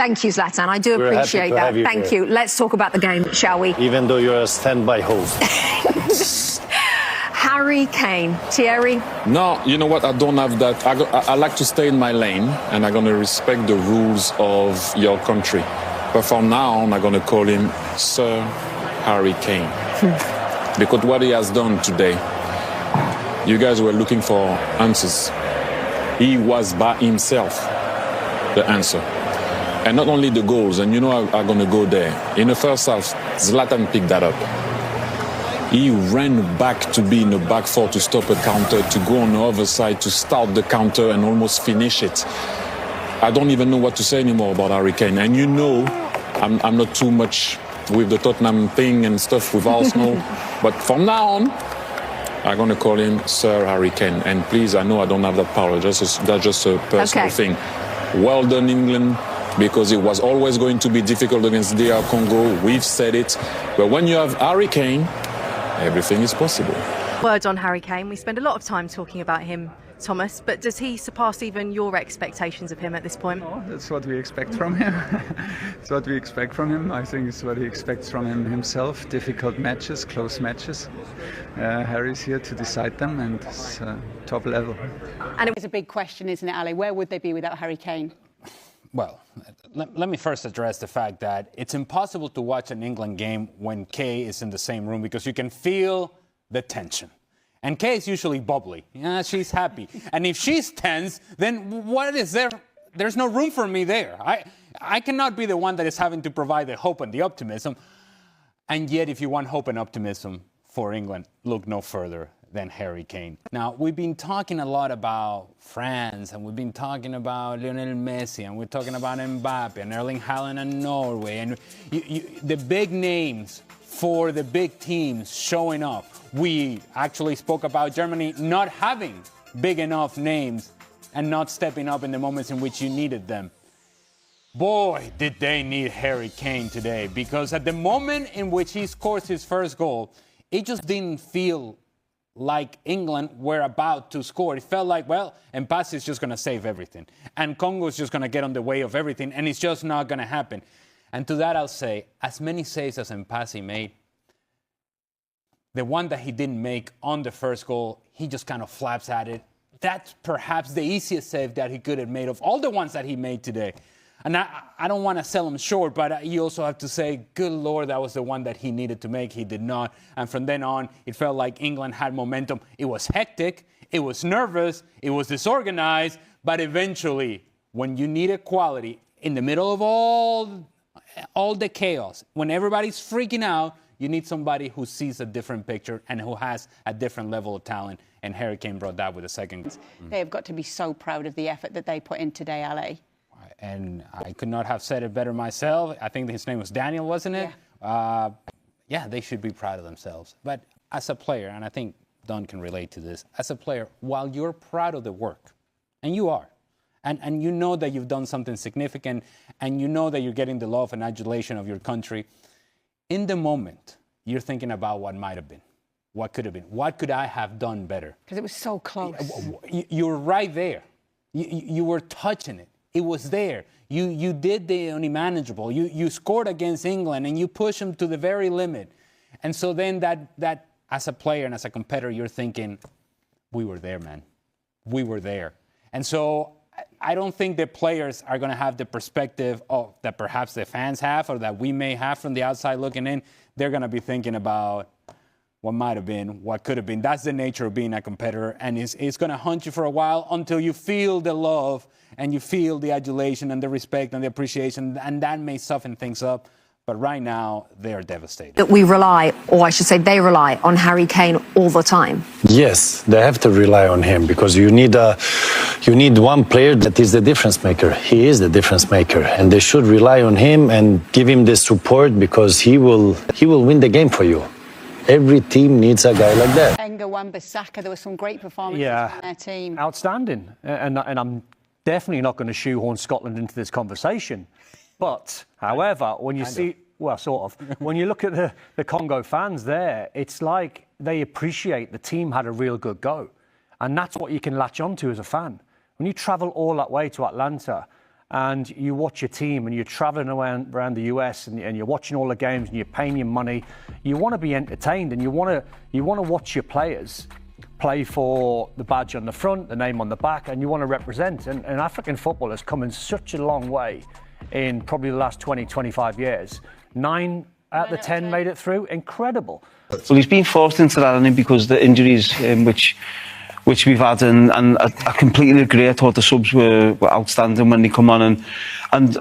Thank you, Zlatan. I do appreciate that. Thank you. Let's talk about the game, shall we? Even though you're a standby host. Harry Kane. Thierry? No, you know what? I don't have that. I like to stay in my lane, and I'm going to respect the rules of your country. But from now on, I'm going to call him Sir Harry Kane. Because what he has done today, you guys were looking for answers. He was by himself the answer. And not only the goals, and you know I'm going to go there. In the first half, Zlatan picked that up. He ran back to be in the back four to stop a counter, to go on the other side, to start the counter and almost finish it. I don't even know what to say anymore about Harry Kane. And you know, I'm not too much with the Tottenham thing and stuff with Arsenal. But from now on, I'm going to call him Sir Harry Kane. And please, I know I don't have that power. That's just a personal thing. Well done, England, because it was always going to be difficult against DR Congo. We've said it. But when you have Harry Kane, everything is possible. Word on Harry Kane. We spend a lot of time talking about him, Thomas, but does he surpass even your expectations of him at this point? Oh, that's what we expect from him. It's what we expect from him. I think it's what he expects from himself. Difficult matches, close matches. Harry's here to decide them, and it's top level. And it was a big question, isn't it, Ali? Where would they be without Harry Kane? Well, let me first address the fact that it's impossible to watch an England game when Kay is in the same room because you can feel the tension. And Kay is usually bubbly. Yeah, she's happy. And if she's tense, then what is there? There's no room for me there. I cannot be the one that is having to provide the hope and the optimism. And yet, if you want hope and optimism for England, look no further than Harry Kane. Now, we've been talking a lot about France, and we've been talking about Lionel Messi, and we're talking about Mbappe and Erling Haaland and Norway, and the big names for the big teams showing up. We actually spoke about Germany not having big enough names and not stepping up in the moments in which you needed them. Boy, did they need Harry Kane today, because at the moment in which he scores his first goal, it just didn't feel like England were about to score. It felt like, well, Mbappe is just going to save everything. And Congo is just going to get on the way of everything, and it's just not going to happen. And to that I'll say, as many saves as Mbappe made, the one that he didn't make on the first goal, he just kind of flaps at it. That's perhaps the easiest save that he could have made of all the ones that he made today. And I don't want to sell him short, but you also have to say, good Lord, that was the one that he needed to make. He did not. And from then on, it felt like England had momentum. It was hectic. It was nervous. It was disorganized. But eventually, when you need quality in the middle of all the chaos, when everybody's freaking out, you need somebody who sees a different picture and who has a different level of talent. And Harry Kane brought that with the second. They have got to be so proud of the effort that they put in today, Ali. And I could not have said it better myself. I think his name was Daniel, wasn't it? Yeah, they should be proud of themselves. But as a player, and I think Don can relate to this, as a player, while you're proud of the work, and you are, and you know that you've done something significant, and you know that you're getting the love and adulation of your country, in the moment, you're thinking about what might have been, what could have been, what could I have done better? Because it was so close. You're right there. You were touching it. It was there. You did the unmanageable. You scored against England and you pushed them to the very limit. And so then that as a player and as a competitor, you're thinking, we were there, man. We were there. And so I don't think the players are going to have the perspective that perhaps the fans have or that we may have from the outside looking in. They're going to be thinking about what might have been, what could have been. That's the nature of being a competitor. And it's going to haunt you for a while until you feel the love and you feel the adulation and the respect and the appreciation. And that may soften things up. But right now, they are devastated. That we rely, or I should say they rely, on Harry Kane all the time. Yes, they have to rely on him because you need one player that is the difference maker. He is the difference maker, and they should rely on him and give him the support because he will win the game for you. Every team needs a guy like that. Enga, Wan-Bissaka, there were some great performances from their team. Outstanding. And I'm definitely not going to shoehorn Scotland into this conversation. But, however, when you see, well, sort of, when you look at the Congo fans there, it's like they appreciate the team had a real good go. And that's what you can latch onto as a fan. When you travel all that way to Atlanta and you watch your team and you're traveling around the US and you're watching all the games and you're paying your money, you want to be entertained and you want to watch your players play for the badge on the front, the name on the back, and you want to represent. And African football has come in such a long way in probably the last 20, 25 years. 9 out of the 10 made it through. Incredible. Well, he's been forced into that, hasn't he, because the injuries which we've had, and I completely agree. I thought the subs were outstanding when they come on, and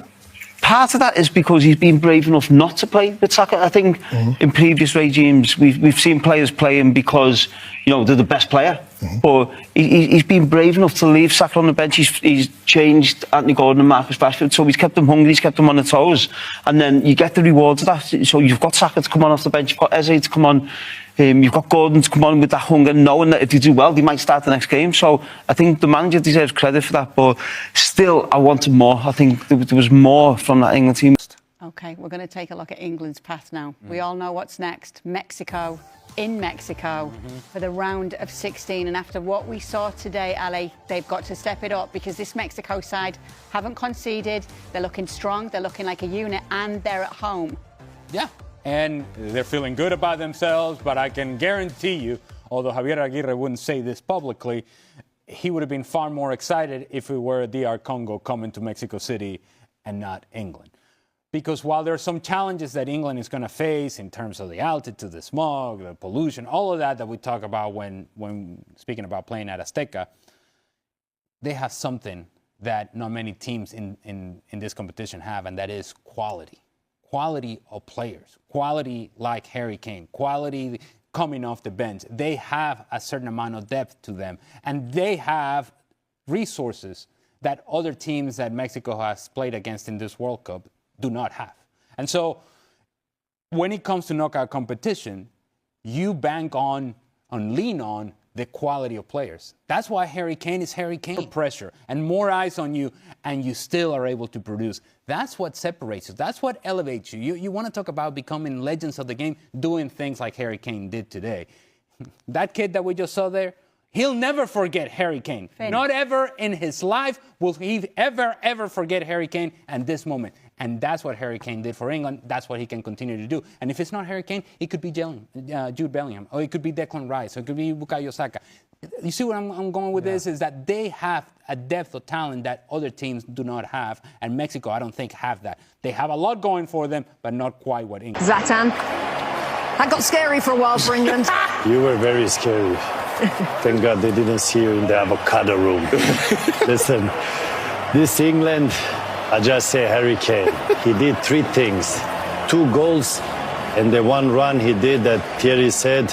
part of that is because he's been brave enough not to play with Saka. I think in previous regimes we've seen players playing because, you know, they're the best player, but he's been brave enough to leave Saka on the bench. He's changed Anthony Gordon and Marcus Rashford, so he's kept them hungry, he's kept them on their toes, and then you get the rewards of that. So you've got Saka to come on off the bench, you've got Eze to come on, you've got Gordon to come on with that hunger, knowing that if you do well, they might start the next game. So I think the manager deserves credit for that, but still, I wanted more. I think there was more from that England team. OK, we're going to take a look at England's path now. We all know what's next. Mexico, in Mexico, for the round of 16. And after what we saw today, Ali, they've got to step it up, because this Mexico side haven't conceded. They're looking strong, they're looking like a unit, and they're at home. Yeah. And they're feeling good about themselves, but I can guarantee you, although Javier Aguirre wouldn't say this publicly, he would have been far more excited if it were DR Congo coming to Mexico City and not England. Because while there are some challenges that England is going to face in terms of the altitude, the smog, the pollution, all of that we talk about when speaking about playing at Azteca, they have something that not many teams in this competition have, and that is quality. Quality of players, quality like Harry Kane, quality coming off the bench. They have a certain amount of depth to them, and they have resources that other teams that Mexico has played against in this World Cup do not have. And so when it comes to knockout competition, you bank on and lean on the quality of players. That's why Harry Kane is Harry Kane. More pressure and more eyes on you, and you still are able to produce. That's what separates you. That's what elevates you. You want to talk about becoming legends of the game, doing things like Harry Kane did today. That kid that we just saw there, he'll never forget Harry Kane. Not ever in his life will he ever forget Harry Kane and this moment. And that's what Harry Kane did for England. That's what he can continue to do. And if it's not Harry Kane, it could be Jude Bellingham, or it could be Declan Rice, or it could be Bukayo Saka. You see where I'm going with this? Is that they have a depth of talent that other teams do not have. And Mexico, I don't think, have that. They have a lot going for them, but not quite what England. Zlatan, that got scary for a while for England. You were very scary. Thank God they didn't see you in the avocado room. Listen, this England, I just say Harry Kane. He did 3 things. 2 goals and the 1 run he did that Thierry said,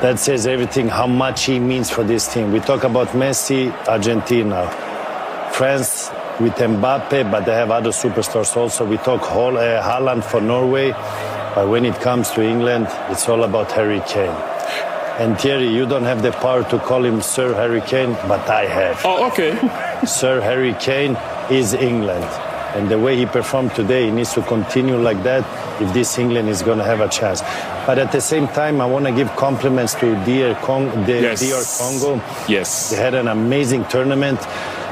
that says everything, how much he means for this team. We talk about Messi, Argentina. France with Mbappe, but they have other superstars also. We talk Haaland for Norway. But when it comes to England, it's all about Harry Kane. And Thierry, you don't have the power to call him Sir Harry Kane, but I have. Oh, okay. Sir Harry Kane is England. And the way he performed today, he needs to continue like that if this England is going to have a chance. But at the same time, I want to give compliments to DR Congo. Yes. They had an amazing tournament.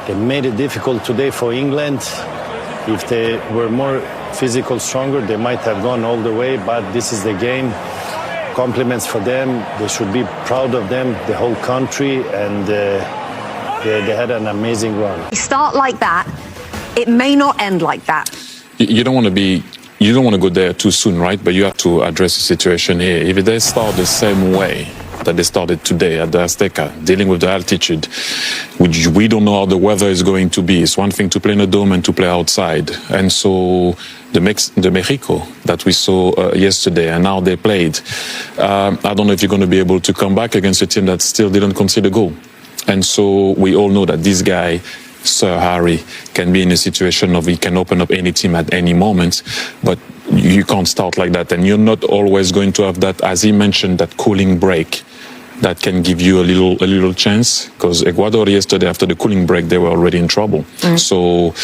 They made it difficult today for England. If they were more physical, stronger, they might have gone all the way, but this is the game. Compliments for them. They should be proud of them, the whole country, and they had an amazing run. Start like that, it may not end like that. You don't want to go there too soon, right? But you have to address the situation here. If they start the same way that they started today at the Azteca, dealing with the altitude, which we don't know how the weather is going to be. It's one thing to play in a dome and to play outside. And so the Mexico that we saw yesterday, and now they played, I don't know if you're going to be able to come back against a team that still didn't concede a goal. And so we all know that this guy, Sir Harry, can be in a situation of he can open up any team at any moment, but you can't start like that. And you're not always going to have that, as he mentioned, that cooling break that can give you a little chance, because Ecuador yesterday, after the cooling break, they were already in trouble. So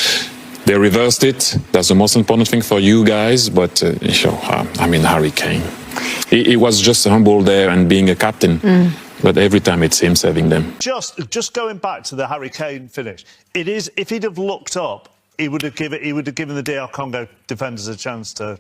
they reversed it. That's the most important thing for you guys. But Harry Kane, he was just humble there and being a captain. But every time it's him saving them. Just going back to the Harry Kane finish, it is, if he'd have looked up he would have given the DR Congo defenders a chance to.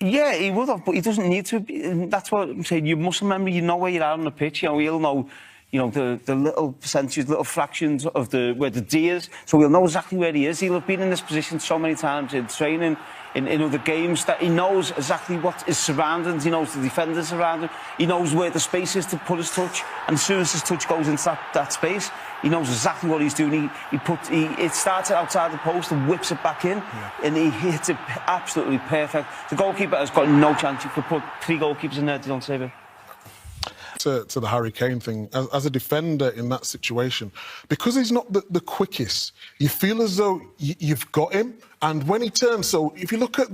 Yeah, he would have, but he doesn't need to. That's what I'm saying. You must remember, you know where you are on the pitch. You know, he'll know, you know, the little percentages, little fractions of where the D is. So he'll know exactly where he is. He'll have been in this position so many times in training, in other games, that he knows exactly what his surroundings. He knows the defenders around him. He knows where the space is to put his touch. And as soon as his touch goes into that space, he knows exactly what he's doing. It starts it outside the post and whips it back in, and he hits it absolutely perfect. The goalkeeper has got no chance. You could put 3 goalkeepers in there, they don't save it. To the Harry Kane thing, as a defender in that situation, because he's not the quickest, you feel as though you've got him. And when he turns, so if you look at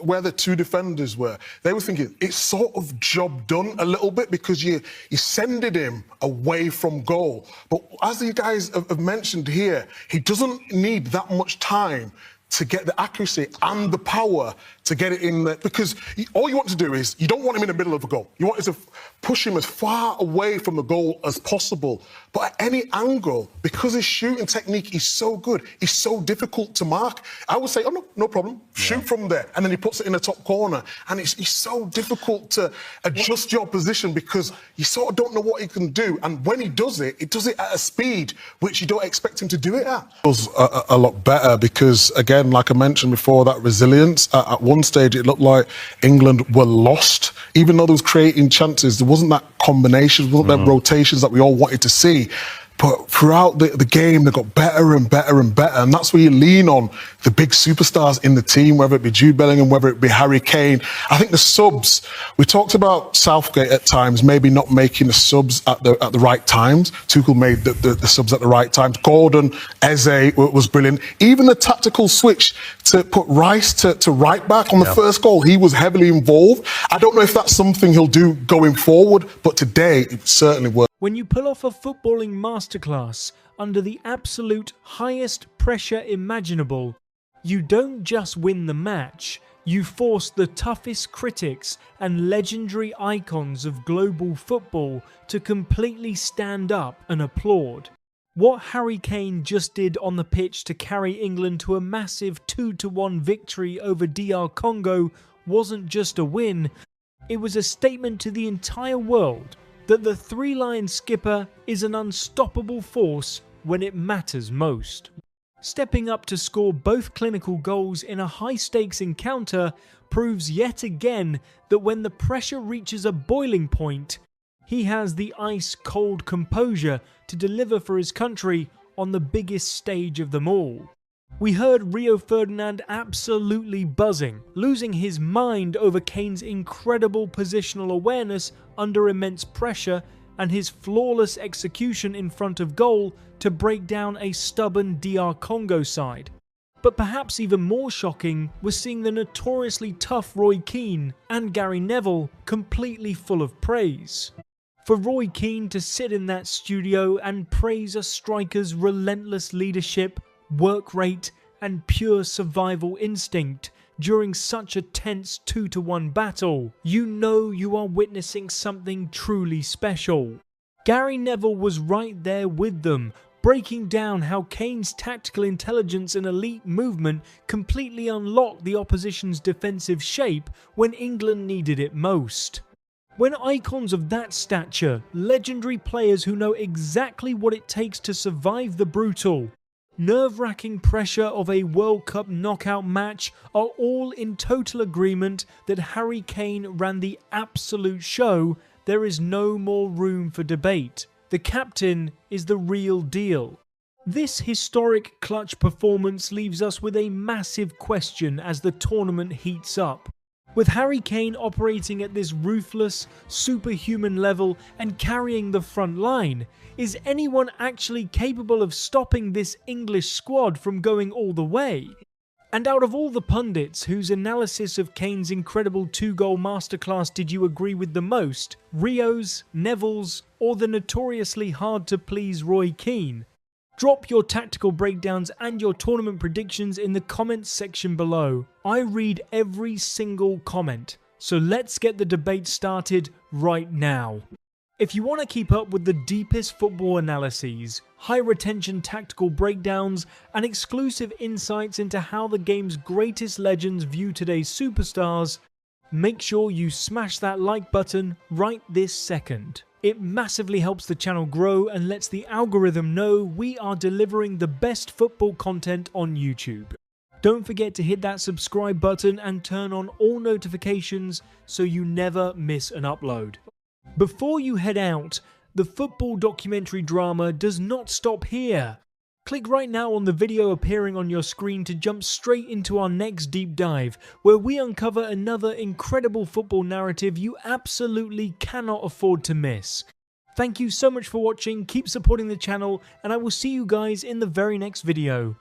where the 2 defenders were, they were thinking it's sort of job done a little bit, because you sended him away from goal. But as you guys have mentioned here, he doesn't need that much time to get the accuracy and the power to get it in there, because all you want to do is, you don't want him in the middle of a goal. You want to push him as far away from the goal as possible. But at any angle, because his shooting technique is so good, he's so difficult to mark. I would say, oh, no problem, shoot from there. And then he puts it in the top corner. And it's so difficult to adjust your position, because you sort of don't know what he can do. And when he does it at a speed which you don't expect him to do it at. It was a lot better, because, again, like I mentioned before, that resilience, at one stage it looked like England were lost. Even though they was creating chances, there wasn't that combination, wasn't there rotations that we all wanted to see. But throughout the game, they got better and better and better. And that's where you lean on the big superstars in the team, whether it be Jude Bellingham, whether it be Harry Kane. I think the subs, we talked about Southgate at times, maybe not making the subs at the right times. Tuchel made the subs at the right times. Gordon, Eze was brilliant. Even the tactical switch to put Rice to right back on the first goal, he was heavily involved. I don't know if that's something he'll do going forward, but today it certainly worked. When you pull off a footballing masterclass under the absolute highest pressure imaginable, you don't just win the match, you force the toughest critics and legendary icons of global football to completely stand up and applaud. What Harry Kane just did on the pitch to carry England to a massive 2-1 victory over DR Congo wasn't just a win, it was a statement to the entire world that the three-line skipper is an unstoppable force when it matters most. Stepping up to score both clinical goals in a high-stakes encounter proves yet again that when the pressure reaches a boiling point, he has the ice-cold composure to deliver for his country on the biggest stage of them all. We heard Rio Ferdinand absolutely buzzing, losing his mind over Kane's incredible positional awareness under immense pressure and his flawless execution in front of goal to break down a stubborn DR Congo side. But perhaps even more shocking was seeing the notoriously tough Roy Keane and Gary Neville completely full of praise. For Roy Keane to sit in that studio and praise a striker's relentless leadership, work rate and pure survival instinct during such a tense 2-1 battle, you know you are witnessing something truly special. Gary Neville was right there with them, breaking down how Kane's tactical intelligence and elite movement completely unlocked the opposition's defensive shape when England needed it most. When icons of that stature, legendary players who know exactly what it takes to survive the brutal, nerve-wracking pressure of a World Cup knockout match are all in total agreement that Harry Kane ran the absolute show, there is no more room for debate. The captain is the real deal. This historic clutch performance leaves us with a massive question as the tournament heats up. With Harry Kane operating at this ruthless, superhuman level and carrying the front line, is anyone actually capable of stopping this English squad from going all the way? And out of all the pundits whose analysis of Kane's incredible 2-goal masterclass did you agree with the most, Rio's, Neville's, or the notoriously hard-to-please Roy Keane? Drop your tactical breakdowns and your tournament predictions in the comments section below. I read every single comment, so let's get the debate started right now. If you want to keep up with the deepest football analyses, high retention tactical breakdowns, and exclusive insights into how the game's greatest legends view today's superstars, make sure you smash that like button right this second. It massively helps the channel grow and lets the algorithm know we are delivering the best football content on YouTube. Don't forget to hit that subscribe button and turn on all notifications so you never miss an upload. Before you head out, the football documentary drama does not stop here. Click right now on the video appearing on your screen to jump straight into our next deep dive, where we uncover another incredible football narrative you absolutely cannot afford to miss. Thank you so much for watching, keep supporting the channel, and I will see you guys in the very next video.